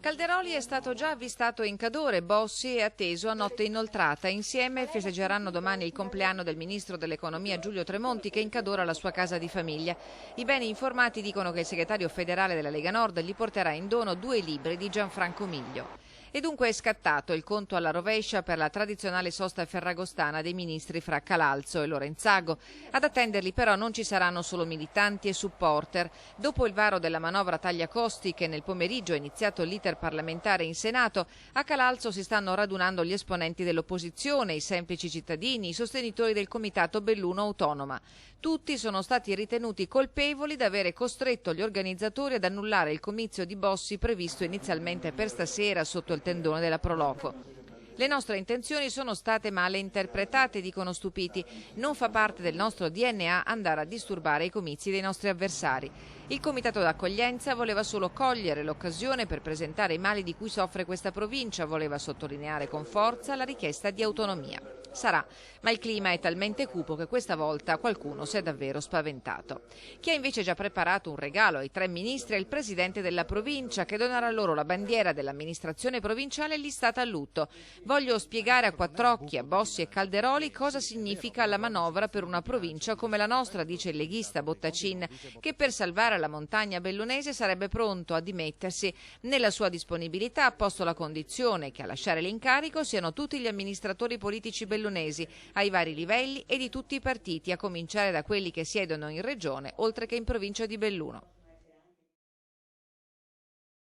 Calderoli è stato già avvistato in Cadore, Bossi è atteso a notte inoltrata. Insieme festeggeranno domani il compleanno del ministro dell'economia Giulio Tremonti, che in Cadore ha la sua casa di famiglia. I beni informati dicono che il segretario federale della Lega Nord gli porterà in dono 2 libri di Gianfranco Miglio. E dunque è scattato il conto alla rovescia per la tradizionale sosta ferragostana dei ministri fra Calalzo e Lorenzago. Ad attenderli però non ci saranno solo militanti e supporter. Dopo il varo della manovra taglia costi, che nel pomeriggio è iniziato l'iter parlamentare in Senato, a Calalzo si stanno radunando gli esponenti dell'opposizione, i semplici cittadini, i sostenitori del comitato Belluno Autonoma. Tutti sono stati ritenuti colpevoli di avere costretto gli organizzatori ad annullare il comizio di Bossi previsto inizialmente per stasera sotto il tendone della Proloco. Le nostre intenzioni sono state male interpretate, dicono stupiti. Non fa parte del nostro DNA andare a disturbare i comizi dei nostri avversari. Il comitato d'accoglienza voleva solo cogliere l'occasione per presentare i mali di cui soffre questa provincia, voleva sottolineare con forza la richiesta di autonomia. Sarà, ma il clima è talmente cupo che questa volta qualcuno si è davvero spaventato. Chi ha invece già preparato un regalo ai 3 ministri è il presidente della provincia, che donerà loro la bandiera dell'amministrazione provinciale listata a lutto. Voglio spiegare a Quattrocchi, a Bossi e Calderoli cosa significa la manovra per una provincia come la nostra, dice il leghista Bottacin, che per salvare la montagna bellunese sarebbe pronto a dimettersi. Nella sua disponibilità ha posto la condizione che a lasciare l'incarico siano tutti gli amministratori politici bellunesi ai vari livelli e di tutti i partiti, a cominciare da quelli che siedono in regione oltre che in provincia di Belluno.